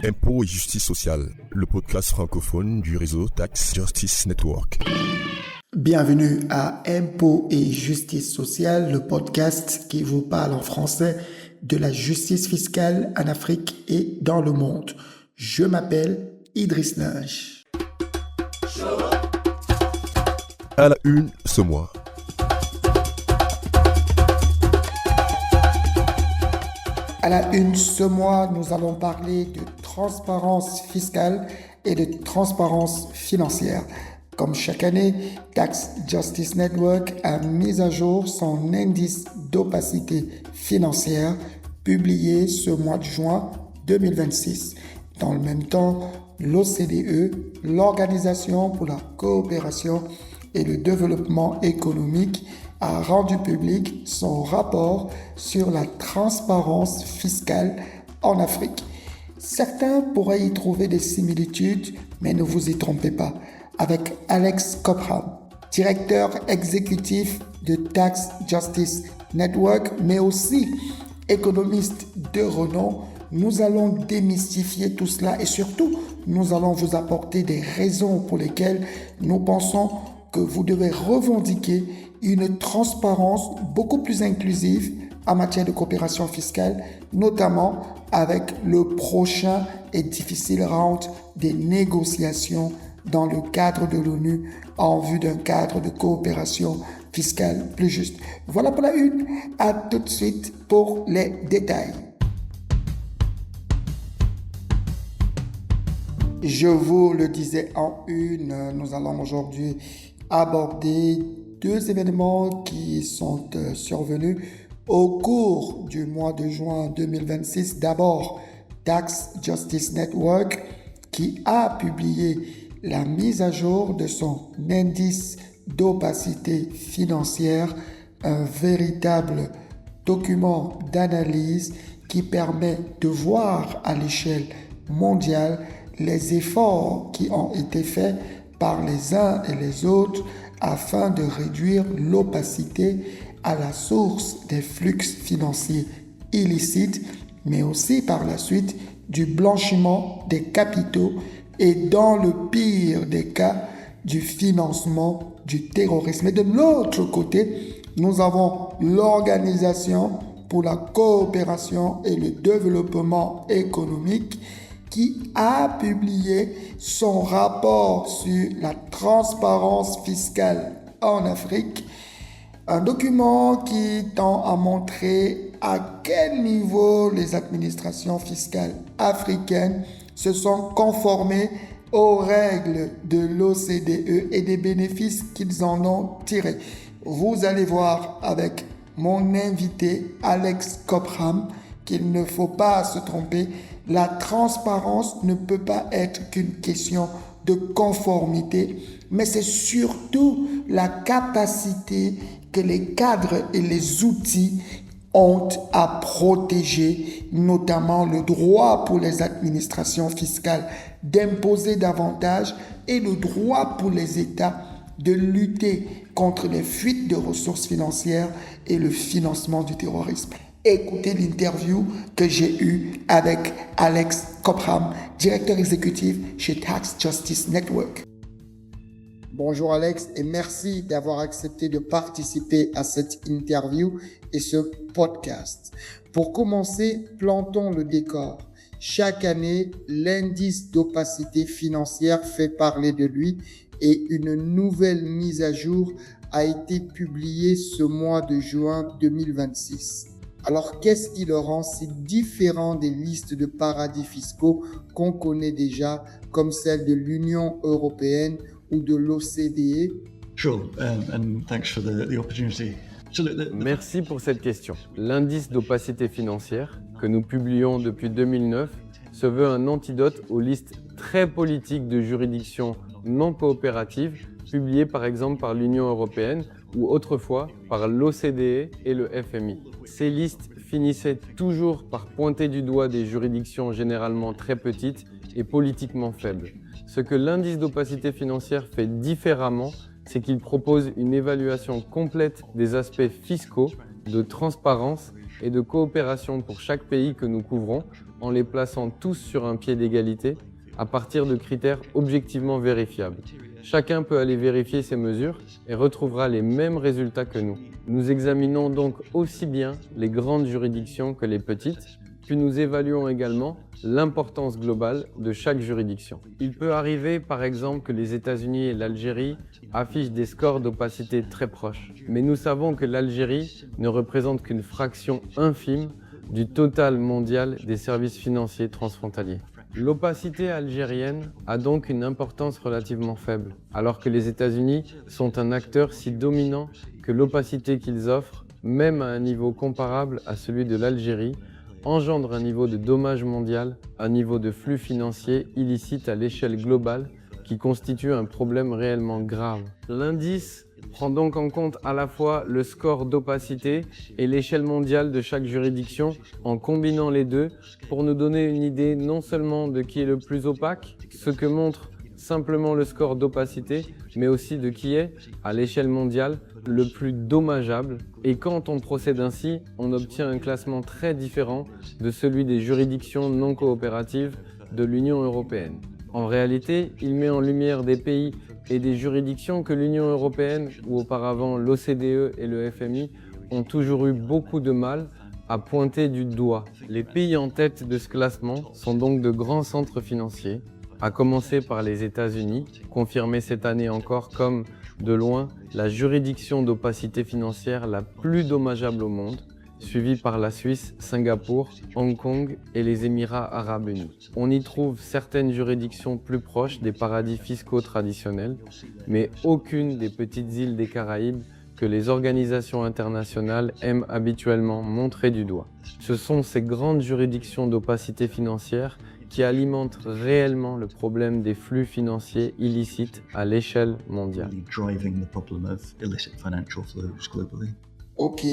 Impôts et justice sociale, le podcast francophone du réseau Tax Justice Network. Bienvenue à Impôts et justice sociale, le podcast qui vous parle en français de la justice fiscale en Afrique et dans le monde. Je m'appelle Idriss Linge. À la une ce mois. À la une ce mois, nous allons parler de transparence fiscale et de transparence financière. Comme chaque année, Tax Justice Network a mis à jour son indice d'opacité financière publié ce mois de juin 2026. Dans le même temps, l'OCDE, l'Organisation pour la coopération et le développement économique, a rendu public son rapport sur la transparence fiscale en Afrique. Certains pourraient y trouver des similitudes, mais ne vous y trompez pas. Avec Alex Cophram, directeur exécutif de Tax Justice Network, mais aussi économiste de renom, nous allons démystifier tout cela et surtout, nous allons vous apporter des raisons pour lesquelles nous pensons que vous devez revendiquer une transparence beaucoup plus inclusive en matière de coopération fiscale, notamment avec le prochain et difficile round des négociations dans le cadre de l'ONU en vue d'un cadre de coopération fiscale plus juste. Voilà pour la une. À tout de suite pour les détails. Je vous le disais en une, nous allons aujourd'hui aborder deux événements qui sont survenus au cours du mois de juin 2026. D'abord, Tax Justice Network qui a publié la mise à jour de son indice d'opacité financière, un véritable document d'analyse qui permet de voir à l'échelle mondiale les efforts qui ont été faits par les uns et les autres afin de réduire l'opacité à la source des flux financiers illicites, mais aussi par la suite du blanchiment des capitaux et dans le pire des cas, du financement du terrorisme. Et de l'autre côté, nous avons l'Organisation pour la coopération et le développement économique qui a publié son rapport sur la transparence fiscale en Afrique, un document qui tend à montrer à quel niveau les administrations fiscales africaines se sont conformées aux règles de l'OCDE et des bénéfices qu'ils en ont tirés. Vous allez voir avec mon invité Alex Cophram qu'il ne faut pas se tromper. La transparence ne peut pas être qu'une question de conformité, mais c'est surtout la capacité que les cadres et les outils ont à protéger, notamment le droit pour les administrations fiscales d'imposer davantage et le droit pour les États de lutter contre les fuites de ressources financières et le financement du terrorisme. Écoutez l'interview que j'ai eue avec Alex Cophram, directeur exécutif chez Tax Justice Network. Bonjour Alex et merci d'avoir accepté de participer à cette interview et ce podcast. Pour commencer, plantons le décor. Chaque année, l'indice d'opacité financière fait parler de lui et une nouvelle mise à jour a été publiée ce mois de juin 2026. Alors, qu'est-ce qui le rend si différent des listes de paradis fiscaux qu'on connaît déjà, comme celle de l'Union européenne ou de l'OCDE? Sure, and thanks for the opportunity. Merci pour cette question. L'indice d'opacité financière, que nous publions depuis 2009, se veut un antidote aux listes très politiques de juridictions non coopératives, publiées par exemple par l'Union européenne ou autrefois par l'OCDE et le FMI. Ces listes finissaient toujours par pointer du doigt des juridictions généralement très petites et politiquement faibles. Ce que l'indice d'opacité financière fait différemment, c'est qu'il propose une évaluation complète des aspects fiscaux de transparence et de coopération pour chaque pays que nous couvrons, en les plaçant tous sur un pied d'égalité à partir de critères objectivement vérifiables. Chacun peut aller vérifier ces mesures et retrouvera les mêmes résultats que nous. Nous examinons donc aussi bien les grandes juridictions que les petites, puis nous évaluons également l'importance globale de chaque juridiction. Il peut arriver par exemple que les États-Unis et l'Algérie affichent des scores d'opacité très proches, mais nous savons que l'Algérie ne représente qu'une fraction infime du total mondial des services financiers transfrontaliers. L'opacité algérienne a donc une importance relativement faible, alors que les États-Unis sont un acteur si dominant que l'opacité qu'ils offrent, même à un niveau comparable à celui de l'Algérie, engendre un niveau de dommage mondial, un niveau de flux financiers illicites à l'échelle globale qui constitue un problème réellement grave. L'indice prend donc en compte à la fois le score d'opacité et l'échelle mondiale de chaque juridiction en combinant les deux pour nous donner une idée non seulement de qui est le plus opaque, ce que montre simplement le score d'opacité, mais aussi de qui est, à l'échelle mondiale, le plus dommageable. Et quand on procède ainsi, on obtient un classement très différent de celui des juridictions non coopératives de l'Union européenne. En réalité, il met en lumière des pays et des juridictions que l'Union européenne, ou auparavant l'OCDE et le FMI, ont toujours eu beaucoup de mal à pointer du doigt. Les pays en tête de ce classement sont donc de grands centres financiers, à commencer par les États-Unis, confirmés cette année encore comme, de loin, la juridiction d'opacité financière la plus dommageable au monde, suivi par la Suisse, Singapour, Hong Kong et les Émirats arabes unis. On y trouve certaines juridictions plus proches des paradis fiscaux traditionnels, mais aucune des petites îles des Caraïbes que les organisations internationales aiment habituellement montrer du doigt. Ce sont ces grandes juridictions d'opacité financière qui alimentent réellement le problème des flux financiers illicites à l'échelle mondiale. Ok,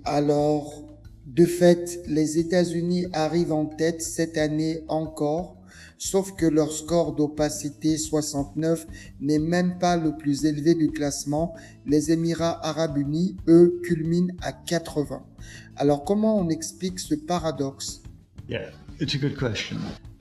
alors, de fait, les États-Unis arrivent en tête cette année encore, sauf que leur score d'opacité 69 n'est même pas le plus élevé du classement. Les Émirats arabes unis, eux, culminent à 80. Alors, comment on explique ce paradoxe? Yeah, it's a good question.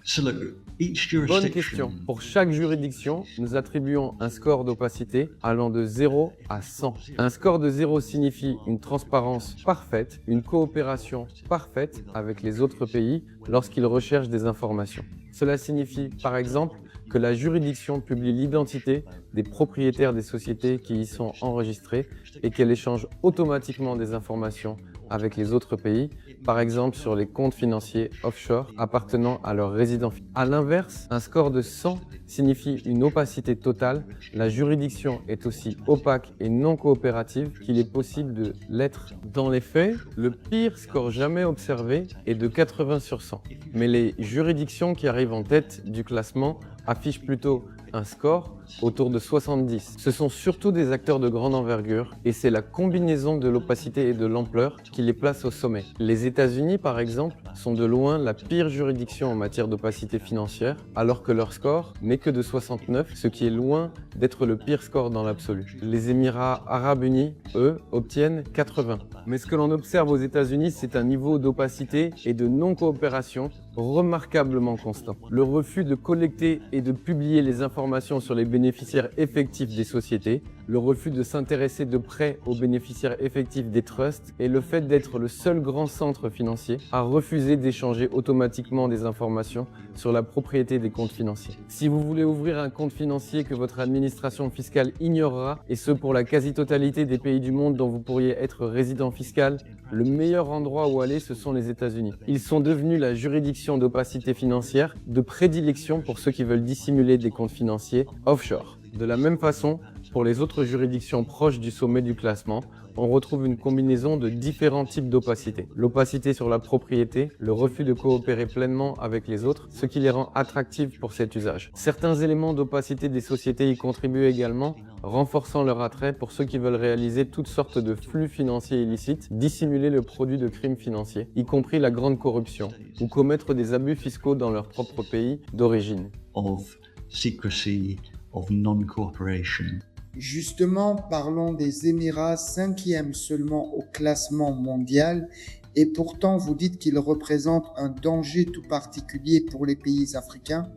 So look, each Bonne jurisdiction question. Pour chaque juridiction, nous attribuons un score d'opacité allant de 0 à 100. Un score de 0 signifie une transparence parfaite, une coopération parfaite avec les autres pays lorsqu'ils recherchent des informations. Cela signifie, par exemple, que la juridiction publie l'identité des propriétaires des sociétés qui y sont enregistrées et qu'elle échange automatiquement des informations avec les autres pays, par exemple sur les comptes financiers offshore appartenant à leurs résidents. A l'inverse, un score de 100 signifie une opacité totale. La juridiction est aussi opaque et non coopérative qu'il est possible de l'être. Dans les faits, le pire score jamais observé est de 80 sur 100. Mais les juridictions qui arrivent en tête du classement affichent plutôt un score autour de 70. Ce sont surtout des acteurs de grande envergure et c'est la combinaison de l'opacité et de l'ampleur qui les place au sommet. Les États-Unis, par exemple, sont de loin la pire juridiction en matière d'opacité financière, alors que leur score n'est que de 69, ce qui est loin d'être le pire score dans l'absolu. Les Émirats arabes unis, eux, obtiennent 80. Mais ce que l'on observe aux États-Unis, c'est un niveau d'opacité et de non-coopération remarquablement constant. Le refus de collecter et de publier les informations sur les bénéficiaires effectifs des sociétés, le refus de s'intéresser de près aux bénéficiaires effectifs des trusts et le fait d'être le seul grand centre financier à refuser d'échanger automatiquement des informations sur la propriété des comptes financiers. Si vous voulez ouvrir un compte financier que votre administration fiscale ignorera, et ce pour la quasi-totalité des pays du monde dont vous pourriez être résident fiscal, le meilleur endroit où aller, ce sont les États-Unis. Ils sont devenus la juridiction d'opacité financière de prédilection pour ceux qui veulent dissimuler des comptes financiers offshore. De la même façon, pour les autres juridictions proches du sommet du classement, on retrouve une combinaison de différents types d'opacité. L'opacité sur la propriété, le refus de coopérer pleinement avec les autres, ce qui les rend attractifs pour cet usage. Certains éléments d'opacité des sociétés y contribuent également, renforçant leur attrait pour ceux qui veulent réaliser toutes sortes de flux financiers illicites, dissimuler le produit de crimes financiers, y compris la grande corruption, ou commettre des abus fiscaux dans leur propre pays d'origine. of secrecy, of non-cooperation. Justement, parlons des Émirats, 5e seulement au classement mondial, et pourtant vous dites qu'ils représentent un danger tout particulier pour les pays africains.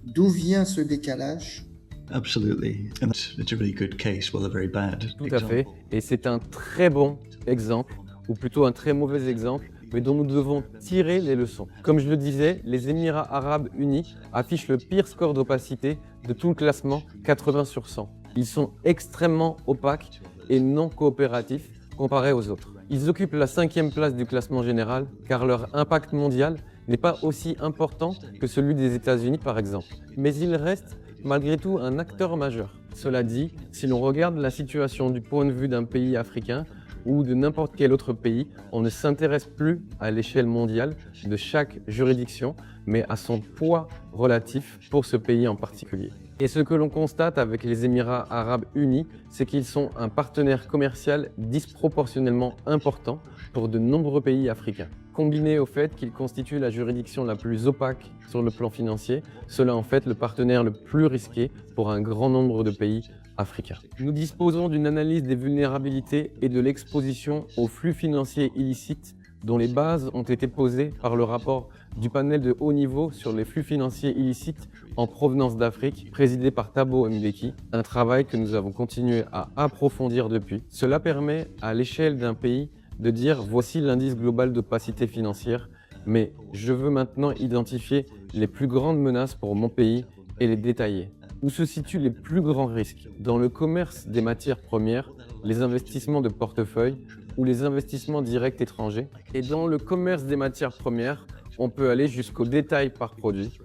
D'où vient ce décalage? Absolutely. And it's a really good case, well, a very bad Tout à fait. Et c'est un très bon exemple, ou plutôt un très mauvais exemple, mais dont nous devons tirer les leçons. Comme je le disais, les Émirats arabes unis affichent le pire score d'opacité de tout le classement, 80 sur 100. Ils sont extrêmement opaques et non coopératifs comparés aux autres. Ils occupent la 5e place du classement général car leur impact mondial n'est pas aussi important que celui des États-Unis par exemple. Mais ils restent malgré tout un acteur majeur. Cela dit, si l'on regarde la situation du point de vue d'un pays africain ou de n'importe quel autre pays, on ne s'intéresse plus à l'échelle mondiale de chaque juridiction, mais à son poids relatif pour ce pays en particulier. Et ce que l'on constate avec les Émirats arabes unis, c'est qu'ils sont un partenaire commercial disproportionnellement important pour de nombreux pays africains. Combiné au fait qu'ils constituent la juridiction la plus opaque sur le plan financier, cela en fait le partenaire le plus risqué pour un grand nombre de pays africains. Nous disposons d'une analyse des vulnérabilités et de l'exposition aux flux financiers illicites dont les bases ont été posées par le rapport du panel de haut niveau sur les flux financiers illicites en provenance d'Afrique, présidé par Thabo Mbeki, un travail que nous avons continué à approfondir depuis. Cela permet à l'échelle d'un pays de dire voici l'indice global d'opacité financière, mais je veux maintenant identifier les plus grandes menaces pour mon pays et les détailler. Où se situent les plus grands risques? Dans le commerce des matières premières, les investissements de portefeuille ou les investissements directs étrangers. Et dans le commerce des matières premières, on peut aller jusqu'au détail par produit.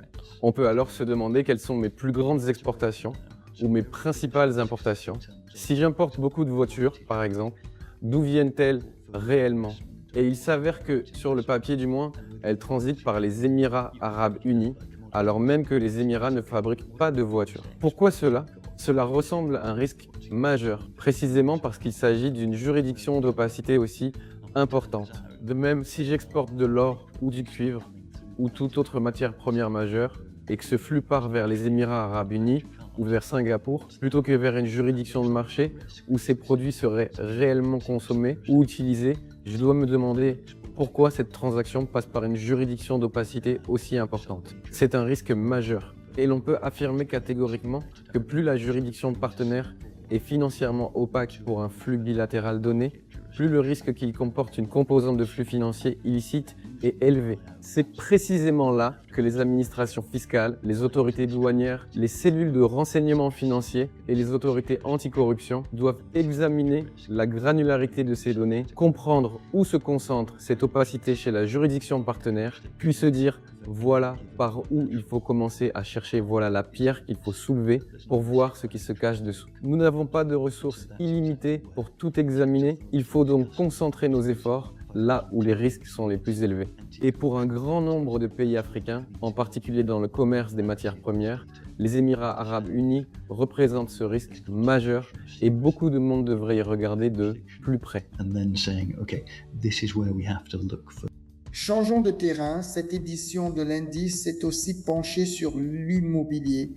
On peut alors se demander quelles sont mes plus grandes exportations ou mes principales importations. Si j'importe beaucoup de voitures, par exemple, d'où viennent-elles réellement? Et il s'avère que, sur le papier du moins, elles transitent par les Émirats arabes unis, alors même que les Émirats ne fabriquent pas de voitures. Pourquoi cela? Cela ressemble à un risque majeur, précisément parce qu'il s'agit d'une juridiction d'opacité aussi importante. De même, si j'exporte de l'or ou du cuivre ou toute autre matière première majeure et que ce flux part vers les Émirats arabes unis ou vers Singapour, plutôt que vers une juridiction de marché où ces produits seraient réellement consommés ou utilisés, je dois me demander pourquoi cette transaction passe par une juridiction d'opacité aussi importante. C'est un risque majeur. Et l'on peut affirmer catégoriquement que plus la juridiction partenaire est financièrement opaque pour un flux bilatéral donné, plus le risque qu'il comporte une composante de flux financiers illicite est élevé. C'est précisément là que les administrations fiscales, les autorités douanières, les cellules de renseignement financier et les autorités anticorruption doivent examiner la granularité de ces données, comprendre où se concentre cette opacité chez la juridiction partenaire, puis se dire voilà par où il faut commencer à chercher, voilà la pierre qu'il faut soulever pour voir ce qui se cache dessous. Nous n'avons pas de ressources illimitées pour tout examiner, il faut donc concentrer nos efforts là où les risques sont les plus élevés. Et pour un grand nombre de pays africains, en particulier dans le commerce des matières premières, les Émirats arabes unis représentent ce risque majeur et beaucoup de monde devrait y regarder de plus près. and then saying, okay, this is where we have to look for. Changeons de terrain, cette édition de l'indice s'est aussi penchée sur l'immobilier.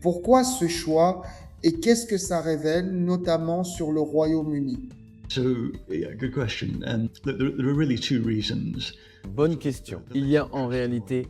Pourquoi ce choix et qu'est-ce que ça révèle, notamment sur le Royaume-Uni? So, yeah, good question. There are really two reasons. Bonne question. Il y a en réalité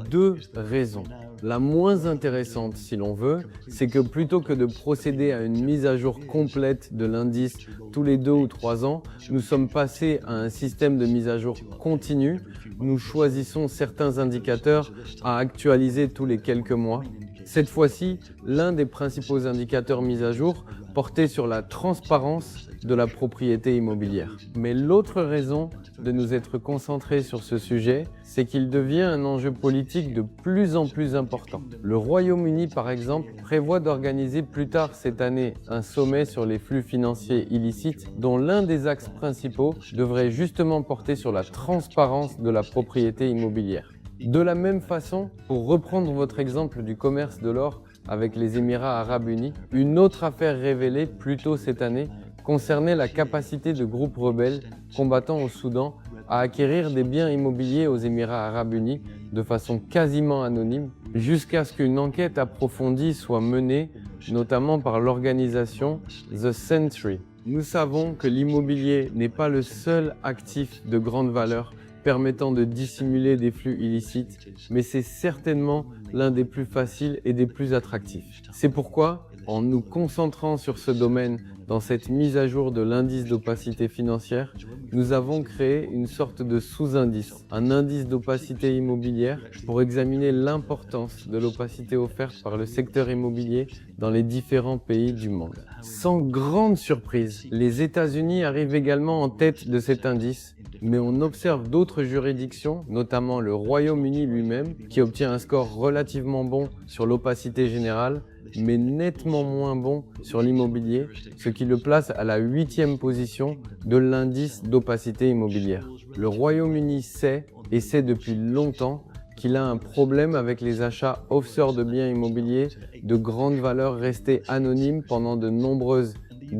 deux raisons. La moins intéressante, si l'on veut, c'est que plutôt que de procéder à une mise à jour complète de l'indice tous les 2 ou 3 ans, nous sommes passés à un système de mise à jour continue. Nous choisissons certains indicateurs à actualiser tous les quelques mois. Cette fois-ci, l'un des principaux indicateurs mis à jour portait sur la transparence de la propriété immobilière. Mais l'autre raison de nous être concentrés sur ce sujet, c'est qu'il devient un enjeu politique de plus en plus important. Le Royaume-Uni, par exemple, prévoit d'organiser plus tard cette année un sommet sur les flux financiers illicites dont l'un des axes principaux devrait justement porter sur la transparence de la propriété immobilière. De la même façon, pour reprendre votre exemple du commerce de l'or avec les Émirats arabes unis, une autre affaire révélée plus tôt cette année concernait la capacité de groupes rebelles combattant au Soudan à acquérir des biens immobiliers aux Émirats arabes unis de façon quasiment anonyme, jusqu'à ce qu'une enquête approfondie soit menée, notamment par l'organisation The Century. Nous savons que l'immobilier n'est pas le seul actif de grande valeur permettant de dissimuler des flux illicites, mais c'est certainement l'un des plus faciles et des plus attractifs. C'est pourquoi, en nous concentrant sur ce domaine dans cette mise à jour de l'indice d'opacité financière, nous avons créé une sorte de sous-indice, un indice d'opacité immobilière pour examiner l'importance de l'opacité offerte par le secteur immobilier dans les différents pays du monde. Sans grande surprise, les États-Unis arrivent également en tête de cet indice, mais on observe d'autres juridictions, notamment le Royaume-Uni lui-même, qui obtient un score relativement bon sur l'opacité générale, mais nettement moins bon sur l'immobilier, ce qui le place à la 8e position de l'indice d'opacité immobilière. Le Royaume-Uni sait, et sait depuis longtemps, qu'il a un problème avec les achats offshore de biens immobiliers de grande valeur restés anonymes pendant de nombreuses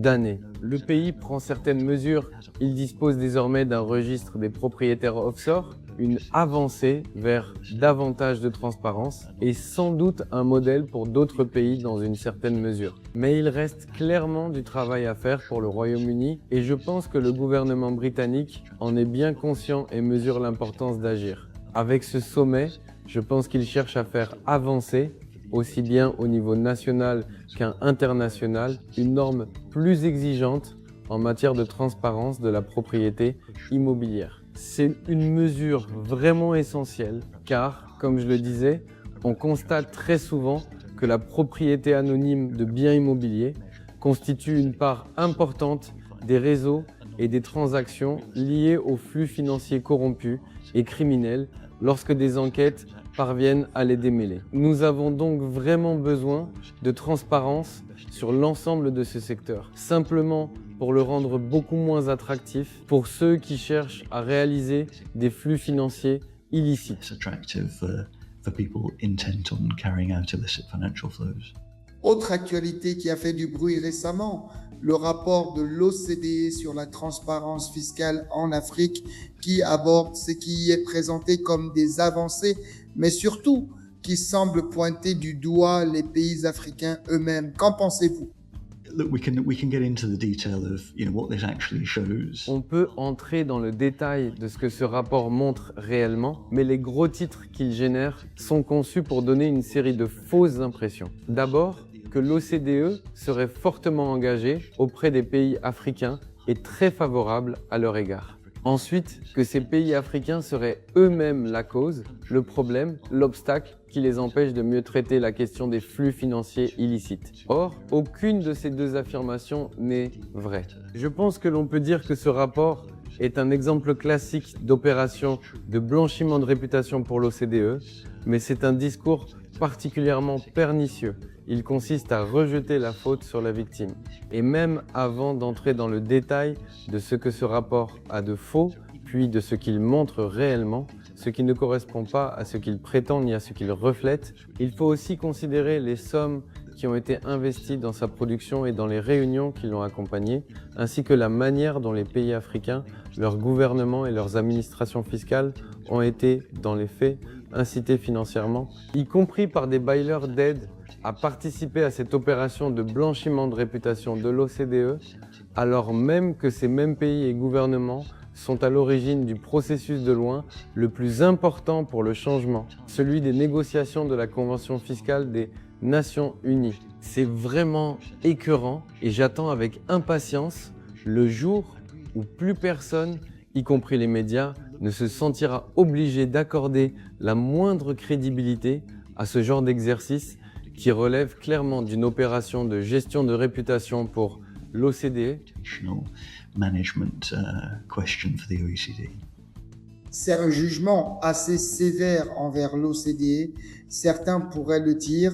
années. Le pays prend certaines mesures. Il dispose désormais d'un registre des propriétaires offshore, une avancée vers davantage de transparence et sans doute un modèle pour d'autres pays dans une certaine mesure. Mais il reste clairement du travail à faire pour le Royaume-Uni et je pense que le gouvernement britannique en est bien conscient et mesure l'importance d'agir. Avec ce sommet, je pense qu'il cherche à faire avancer, aussi bien au niveau national qu'un international, une norme plus exigeante en matière de transparence de la propriété immobilière. C'est une mesure vraiment essentielle car, comme je le disais, on constate très souvent que la propriété anonyme de biens immobiliers constitue une part importante des réseaux et des transactions liées aux flux financiers corrompus et criminels lorsque des enquêtes parviennent à les démêler. Nous avons donc vraiment besoin de transparence sur l'ensemble de ce secteur, simplement pour le rendre beaucoup moins attractif pour ceux qui cherchent à réaliser des flux financiers illicites. It's attractive for people intent on carrying out illicit financial flows. Autre actualité qui a fait du bruit récemment, le rapport de l'OCDE sur la transparence fiscale en Afrique qui aborde ce qui est présenté comme des avancées, mais surtout qui semble pointer du doigt les pays africains eux-mêmes. Qu'en pensez-vous? Look, we can get into the detail of what this actually shows. On peut entrer dans le détail de ce que ce rapport montre réellement, mais les gros titres qu'il génère sont conçus pour donner une série de fausses impressions. D'abord, que l'OCDE serait fortement engagée auprès des pays africains et très favorable à leur égard. Ensuite, que ces pays africains seraient eux-mêmes la cause, le problème, l'obstacle qui les empêche de mieux traiter la question des flux financiers illicites. Or, aucune de ces deux affirmations n'est vraie. Je pense que l'on peut dire que ce rapport est un exemple classique d'opération de blanchiment de réputation pour l'OCDE, mais c'est un discours particulièrement pernicieux. Il consiste à rejeter la faute sur la victime. Et même avant d'entrer dans le détail de ce que ce rapport a de faux, puis de ce qu'il montre réellement, ce qui ne correspond pas à ce qu'il prétend ni à ce qu'il reflète, il faut aussi considérer les sommes qui ont été investies dans sa production et dans les réunions qui l'ont accompagné, ainsi que la manière dont les pays africains, leurs gouvernements et leurs administrations fiscales ont été, dans les faits, incités financièrement, y compris par des bailleurs d'aide, à participer à cette opération de blanchiment de réputation de l'OCDE, alors même que ces mêmes pays et gouvernements sont à l'origine du processus de loin le plus important pour le changement, celui des négociations de la Convention fiscale des Nations Unies. C'est vraiment écœurant et j'attends avec impatience le jour où plus personne, y compris les médias, ne se sentira obligé d'accorder la moindre crédibilité à ce genre d'exercice qui relève clairement d'une opération de gestion de réputation pour l'OCDE. Management question for the OECD. C'est un jugement assez sévère envers l'OCDE. Certains pourraient le dire.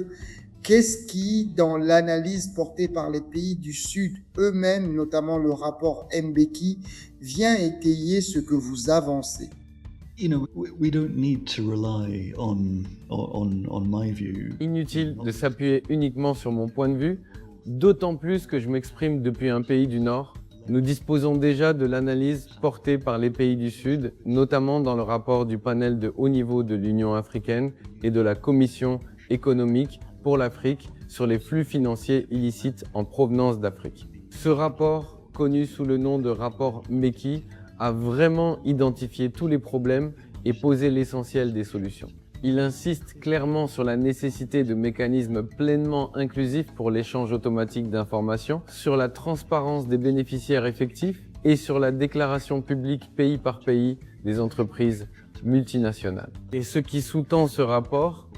Qu'est-ce qui, dans l'analyse portée par les pays du Sud eux-mêmes, notamment le rapport Mbeki, vient étayer ce que vous avancez? We don't need to rely on my view. Inutile de s'appuyer uniquement sur mon point de vue, d'autant plus que je m'exprime depuis un pays du Nord, Nous disposons déjà de l'analyse portée par les pays du Sud, notamment dans le rapport du panel de haut niveau de l'Union africaine et de la Commission économique pour l'Afrique sur les flux financiers illicites en provenance d'Afrique. Ce rapport, connu sous le nom de rapport Mbeki, a vraiment identifié tous les problèmes et posé l'essentiel des solutions. Il insiste clairement sur la nécessité de mécanismes pleinement inclusifs pour l'échange automatique d'informations, sur la transparence des bénéficiaires effectifs et sur la déclaration publique pays par pays des entreprises multinationales. Et ce qui sous-tend ce rapport,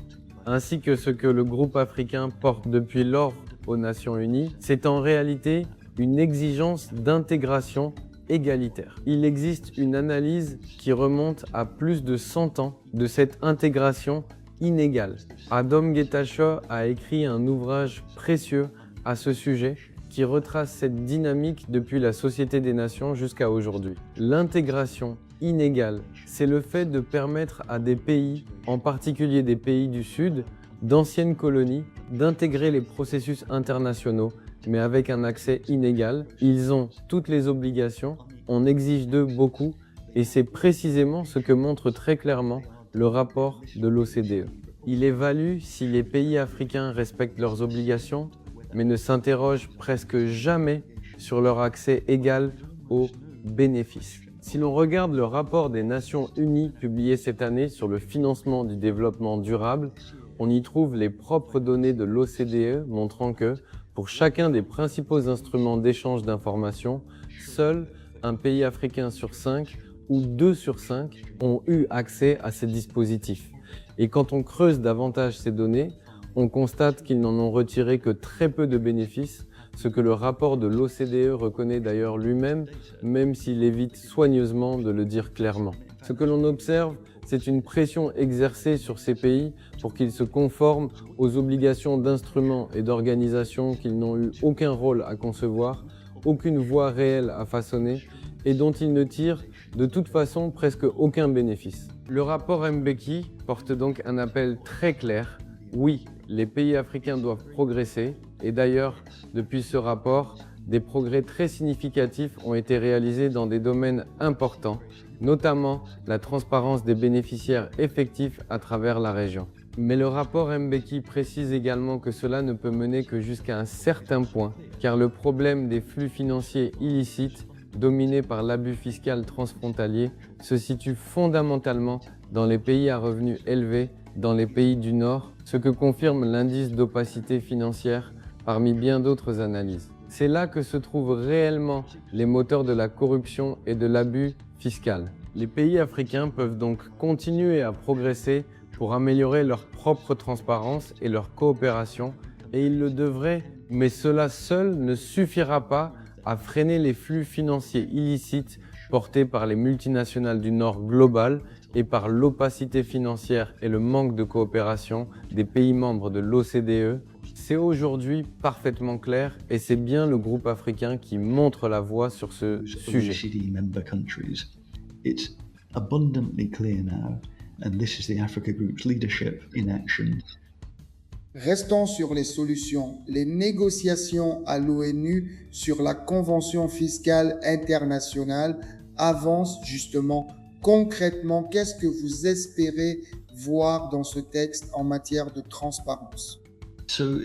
ainsi que ce que le groupe africain porte depuis lors aux Nations Unies, c'est en réalité une exigence d'intégration égalitaire. Il existe une analyse qui remonte à plus de 100 ans de cette intégration inégale. Adam Getachew a écrit un ouvrage précieux à ce sujet qui retrace cette dynamique depuis la Société des Nations jusqu'à aujourd'hui. L'intégration inégale, c'est le fait de permettre à des pays, en particulier des pays du Sud, d'anciennes colonies, d'intégrer les processus internationaux, mais avec un accès inégal. Ils ont toutes les obligations, on exige d'eux beaucoup, et c'est précisément ce que montre très clairement le rapport de l'OCDE. Il évalue si les pays africains respectent leurs obligations, mais ne s'interrogent presque jamais sur leur accès égal aux bénéfices. Si l'on regarde le rapport des Nations Unies publié cette année sur le financement du développement durable, on y trouve les propres données de l'OCDE montrant que, pour chacun des principaux instruments d'échange d'informations, seul un pays africain sur 5 ou 2 sur 5 ont eu accès à ces dispositifs. Et quand on creuse davantage ces données, on constate qu'ils n'en ont retiré que très peu de bénéfices, ce que le rapport de l'OCDE reconnaît d'ailleurs lui-même, même s'il évite soigneusement de le dire clairement. Ce que l'on observe, c'est une pression exercée sur ces pays pour qu'ils se conforment aux obligations d'instruments et d'organisations qu'ils n'ont eu aucun rôle à concevoir, aucune voie réelle à façonner et dont ils ne tirent de toute façon presque aucun bénéfice. Le rapport Mbeki porte donc un appel très clair. Oui, les pays africains doivent progresser et d'ailleurs, depuis ce rapport, des progrès très significatifs ont été réalisés dans des domaines importants, notamment la transparence des bénéficiaires effectifs à travers la région. Mais le rapport Mbeki précise également que cela ne peut mener que jusqu'à un certain point, car le problème des flux financiers illicites, dominé par l'abus fiscal transfrontalier, se situe fondamentalement dans les pays à revenus élevés, dans les pays du Nord, ce que confirme l'indice d'opacité financière parmi bien d'autres analyses. C'est là que se trouvent réellement les moteurs de la corruption et de l'abus fiscal. Les pays africains peuvent donc continuer à progresser pour améliorer leur propre transparence et leur coopération, et ils le devraient, mais cela seul ne suffira pas à freiner les flux financiers illicites portés par les multinationales du Nord global et par l'opacité financière et le manque de coopération des pays membres de l'OCDE. C'est aujourd'hui parfaitement clair et c'est bien le groupe africain qui montre la voie sur ce sujet. OECD member countries. It's abundantly clear now, and this is the Africa Group's leadership in action. Restons sur les solutions. Les négociations à l'ONU sur la Convention fiscale internationale avancent justement concrètement. Qu'est-ce que vous espérez voir dans ce texte en matière de transparence? So,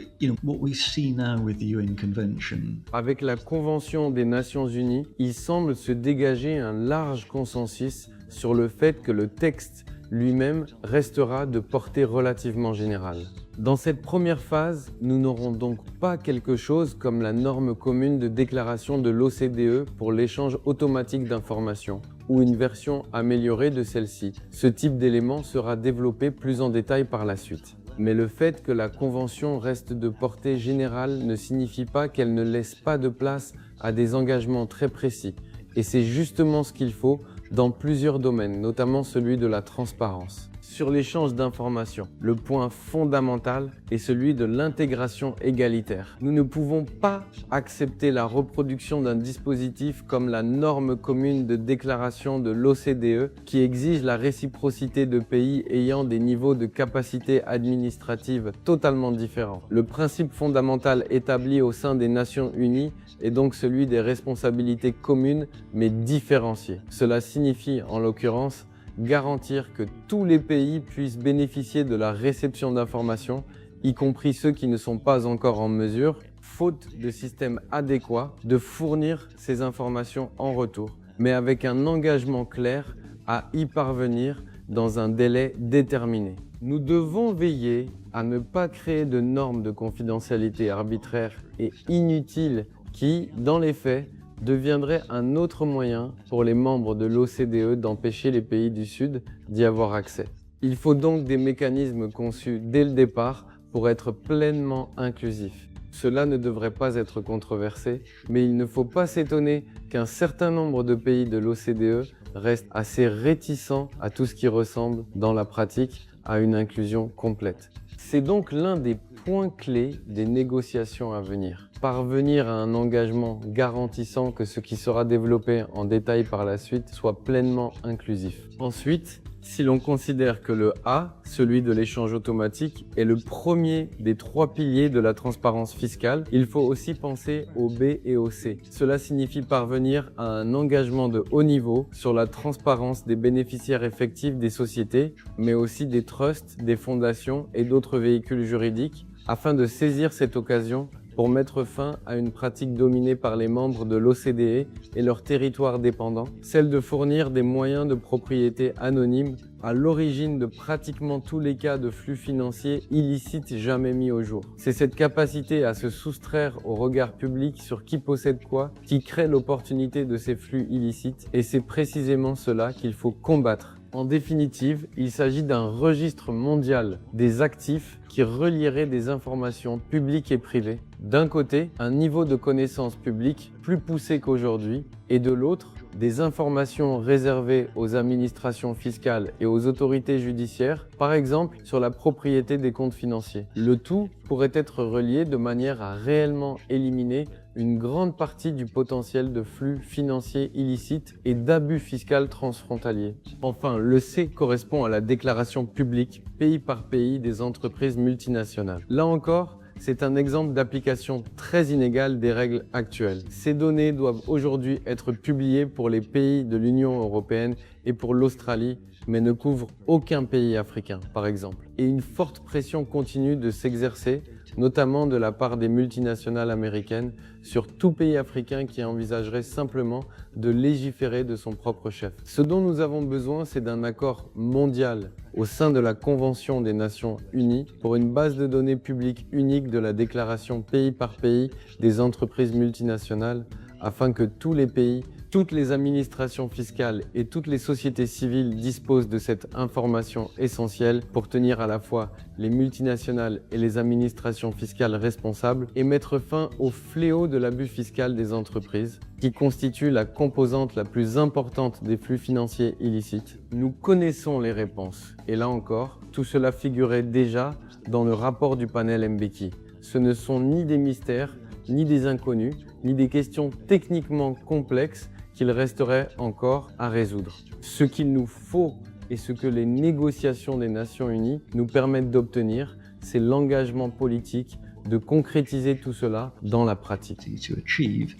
what we see now with the UN Convention. Avec la Convention des Nations Unies, il semble se dégager un large consensus sur le fait que le texte lui-même restera de portée relativement générale. Dans cette première phase, nous n'aurons donc pas quelque chose comme la norme commune de déclaration de l'OCDE pour l'échange automatique d'informations ou une version améliorée de celle-ci. Ce type d'élément sera développé plus en détail par la suite. Mais le fait que la Convention reste de portée générale ne signifie pas qu'elle ne laisse pas de place à des engagements très précis. Et c'est justement ce qu'il faut dans plusieurs domaines, notamment celui de la transparence. sur l'échange d'informations. Le point fondamental est celui de l'intégration égalitaire. Nous ne pouvons pas accepter la reproduction d'un dispositif comme la norme commune de déclaration de l'OCDE qui exige la réciprocité de pays ayant des niveaux de capacité administrative totalement différents. Le principe fondamental établi au sein des Nations Unies est donc celui des responsabilités communes mais différenciées. Cela signifie en l'occurrence garantir que tous les pays puissent bénéficier de la réception d'informations, y compris ceux qui ne sont pas encore en mesure, faute de système adéquat, de fournir ces informations en retour, mais avec un engagement clair à y parvenir dans un délai déterminé. Nous devons veiller à ne pas créer de normes de confidentialité arbitraires et inutiles qui, dans les faits, deviendrait un autre moyen pour les membres de l'OCDE d'empêcher les pays du Sud d'y avoir accès. Il faut donc des mécanismes conçus dès le départ pour être pleinement inclusifs. Cela ne devrait pas être controversé, mais il ne faut pas s'étonner qu'un certain nombre de pays de l'OCDE restent assez réticents à tout ce qui ressemble, dans la pratique, à une inclusion complète. C'est donc l'un des points clés des négociations à venir. Parvenir à un engagement garantissant que ce qui sera développé en détail par la suite soit pleinement inclusif. Ensuite, si l'on considère que le A, celui de l'échange automatique, est le premier des 3 piliers de la transparence fiscale, il faut aussi penser au B et au C. Cela signifie parvenir à un engagement de haut niveau sur la transparence des bénéficiaires effectifs des sociétés, mais aussi des trusts, des fondations et d'autres véhicules juridiques, afin de saisir cette occasion pour mettre fin à une pratique dominée par les membres de l'OCDE et leurs territoires dépendants, celle de fournir des moyens de propriété anonymes à l'origine de pratiquement tous les cas de flux financiers illicites jamais mis au jour. C'est cette capacité à se soustraire au regard public sur qui possède quoi qui crée l'opportunité de ces flux illicites, et c'est précisément cela qu'il faut combattre. En définitive, il s'agit d'un registre mondial des actifs qui relierait des informations publiques et privées. D'un côté, un niveau de connaissance publique plus poussé qu'aujourd'hui, et de l'autre, des informations réservées aux administrations fiscales et aux autorités judiciaires, par exemple sur la propriété des comptes financiers. Le tout pourrait être relié de manière à réellement éliminer une grande partie du potentiel de flux financiers illicites et d'abus fiscal transfrontaliers. Enfin, le C correspond à la déclaration publique, pays par pays, des entreprises multinationales. Là encore, c'est un exemple d'application très inégale des règles actuelles. Ces données doivent aujourd'hui être publiées pour les pays de l'Union européenne et pour l'Australie, mais ne couvrent aucun pays africain, par exemple. Et une forte pression continue de s'exercer, notamment de la part des multinationales américaines, sur tout pays africain qui envisagerait simplement de légiférer de son propre chef. Ce dont nous avons besoin, c'est d'un accord mondial au sein de la Convention des Nations Unies pour une base de données publique unique de la déclaration pays par pays des entreprises multinationales, afin que tous les pays, toutes les administrations fiscales et toutes les sociétés civiles disposent de cette information essentielle pour tenir à la fois les multinationales et les administrations fiscales responsables et mettre fin au fléau de l'abus fiscal des entreprises, qui constitue la composante la plus importante des flux financiers illicites. Nous connaissons les réponses, et là encore, tout cela figurait déjà dans le rapport du panel Mbeki. Ce ne sont ni des mystères, ni des inconnus, ni des questions techniquement complexes qu'il resterait encore à résoudre. Ce qu'il nous faut et ce que les négociations des Nations Unies nous permettent d'obtenir, c'est l'engagement politique de concrétiser tout cela dans la pratique. To achieve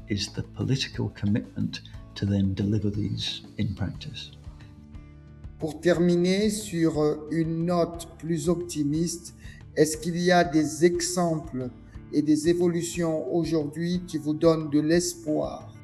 is the political commitment to then deliver these in practice. Pour terminer sur une note plus optimiste, est-ce qu'il y a des exemples et des évolutions aujourd'hui qui vous donnent de l'espoir?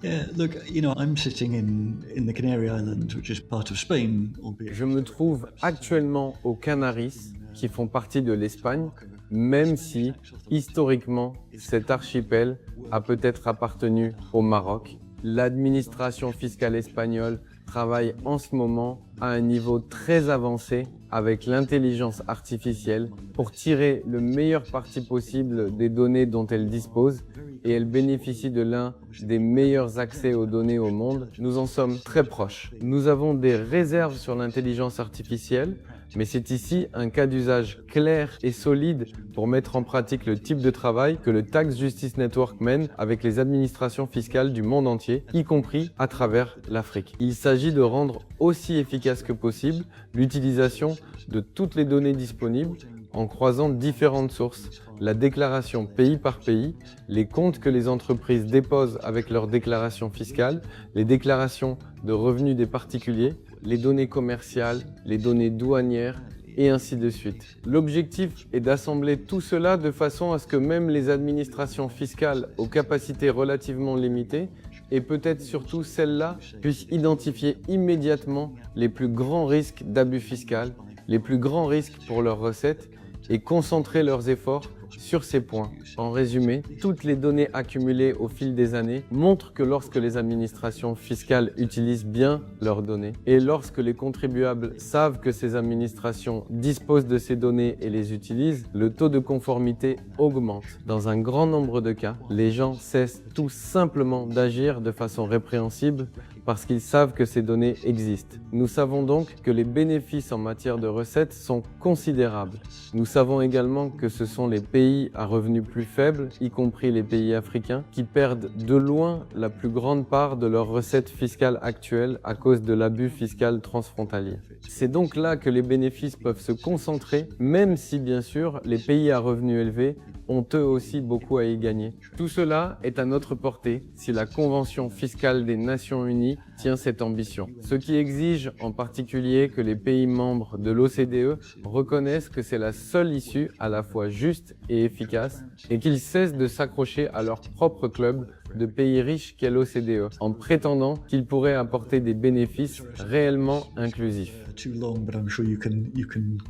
Yeah, look, I'm sitting in the Canary Islands, which is part of Spain, albeit. Je me trouve actuellement aux Canaries, qui font partie de l'Espagne, même si, historiquement, cet archipel a peut-être appartenu au Maroc. L'administration fiscale espagnole travaille en ce moment à un niveau très avancé avec l'intelligence artificielle pour tirer le meilleur parti possible des données dont elle dispose et elle bénéficie de l'un des meilleurs accès aux données au monde. Nous en sommes très proches. Nous avons des réserves sur l'intelligence artificielle, mais c'est ici un cas d'usage clair et solide pour mettre en pratique le type de travail que le Tax Justice Network mène avec les administrations fiscales du monde entier, y compris à travers l'Afrique. Il s'agit de rendre aussi efficace que possible l'utilisation de toutes les données disponibles en croisant différentes sources, la déclaration pays par pays, les comptes que les entreprises déposent avec leurs déclarations fiscales, les déclarations de revenus des particuliers, les données commerciales, les données douanières et ainsi de suite. L'objectif est d'assembler tout cela de façon à ce que même les administrations fiscales aux capacités relativement limitées et peut-être surtout celles-là puissent identifier immédiatement les plus grands risques d'abus fiscal, les plus grands risques pour leurs recettes et concentrer leurs efforts sur ces points. En résumé, toutes les données accumulées au fil des années montrent que lorsque les administrations fiscales utilisent bien leurs données et lorsque les contribuables savent que ces administrations disposent de ces données et les utilisent, le taux de conformité augmente. Dans un grand nombre de cas, les gens cessent tout simplement d'agir de façon répréhensible parce qu'ils savent que ces données existent. Nous savons donc que les bénéfices en matière de recettes sont considérables. Nous savons également que ce sont les pays à revenus plus faibles, y compris les pays africains, qui perdent de loin la plus grande part de leurs recettes fiscales actuelles à cause de l'abus fiscal transfrontalier. C'est donc là que les bénéfices peuvent se concentrer, même si bien sûr les pays à revenus élevés ont eux aussi beaucoup à y gagner. Tout cela est à notre portée si la Convention fiscale des Nations Unies tient cette ambition. Ce qui exige en particulier que les pays membres de l'OCDE reconnaissent que c'est la seule issue à la fois juste et efficace et qu'ils cessent de s'accrocher à leur propre club de pays riches qu'est l'OCDE en prétendant qu'ils pourraient apporter des bénéfices réellement inclusifs. Too long, but I'm sure you can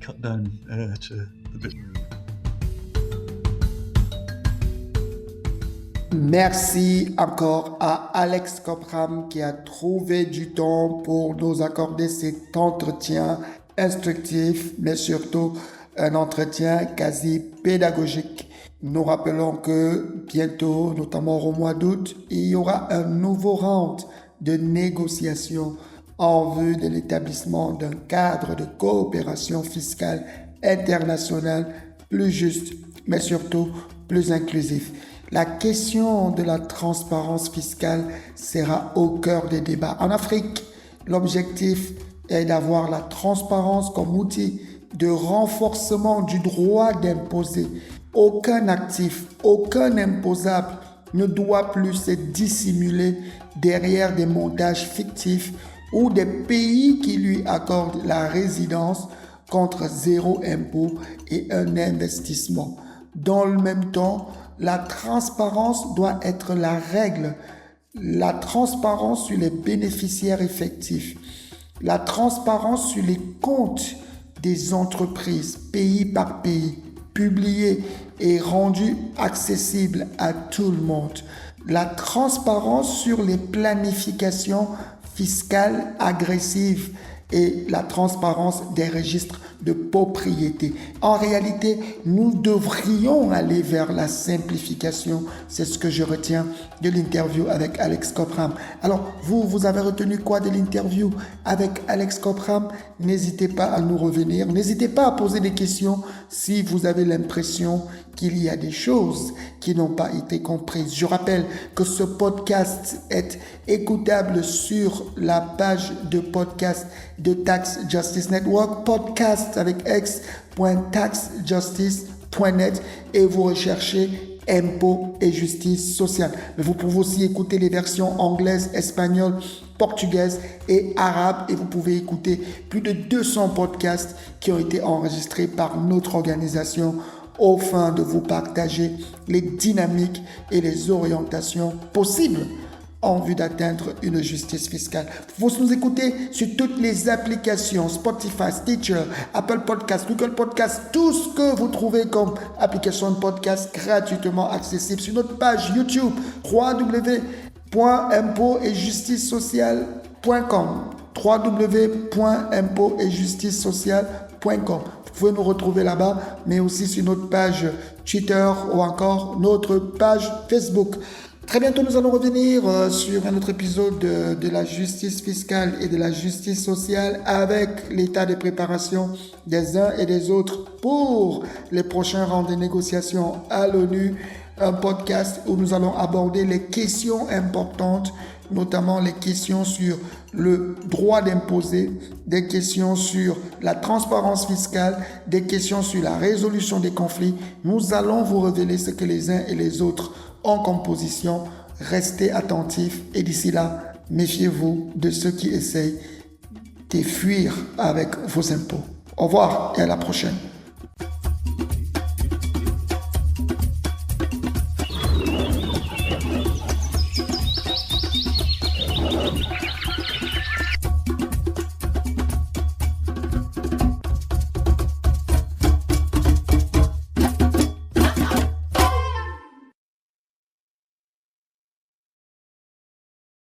cut down to a bit. Merci encore à Alex Copram qui a trouvé du temps pour nous accorder cet entretien instructif, mais surtout un entretien quasi pédagogique. Nous rappelons que bientôt, notamment au mois d'août, il y aura un nouveau round de négociations en vue de l'établissement d'un cadre de coopération fiscale internationale plus juste, mais surtout plus inclusif. La question de la transparence fiscale sera au cœur des débats. En Afrique, l'objectif est d'avoir la transparence comme outil de renforcement du droit d'imposer. Aucun actif, aucun imposable ne doit plus se dissimuler derrière des montages fictifs ou des pays qui lui accordent la résidence contre zéro impôt et un investissement. Dans le même temps, la transparence doit être la règle. La transparence sur les bénéficiaires effectifs. La transparence sur les comptes des entreprises, pays par pays, publiés et rendus accessibles à tout le monde. La transparence sur les planifications fiscales agressives et la transparence des registres de propriété. En réalité, nous devrions aller vers la simplification. C'est ce que je retiens de l'interview avec Alex Copram. Alors, vous avez retenu quoi de l'interview avec Alex Copram? N'hésitez pas à nous revenir. N'hésitez pas à poser des questions si vous avez l'impression qu'il y a des choses qui n'ont pas été comprises. Je rappelle que ce podcast est écoutable sur la page de podcast de Tax Justice Network, podcast avec x.taxjustice.net et vous recherchez impôts et justice sociale. Mais vous pouvez aussi écouter les versions anglaises, espagnoles, portugaises et arabes et vous pouvez écouter plus de 200 podcasts qui ont été enregistrés par notre organisation au fin de vous partager les dynamiques et les orientations possibles en vue d'atteindre une justice fiscale. Vous pouvez nous écouter sur toutes les applications, Spotify, Stitcher, Apple Podcasts, Google Podcasts, tout ce que vous trouvez comme application de podcast gratuitement accessible sur notre page YouTube www.impotetjusticesociale.com. www.impotetjusticesociale.com. Vous pouvez nous retrouver là-bas, mais aussi sur notre page Twitter ou encore notre page Facebook. Très bientôt, nous allons revenir sur un autre épisode de la justice fiscale et de la justice sociale avec l'état de préparation des uns et des autres pour les prochains rounds de négociations à l'ONU. Un podcast où nous allons aborder les questions importantes, notamment les questions sur le droit d'imposer, des questions sur la transparence fiscale, des questions sur la résolution des conflits. Nous allons vous révéler ce que les uns et les autres ont comme position. Restez attentifs et d'ici là, méfiez-vous de ceux qui essayent de fuir avec vos impôts. Au revoir et à la prochaine.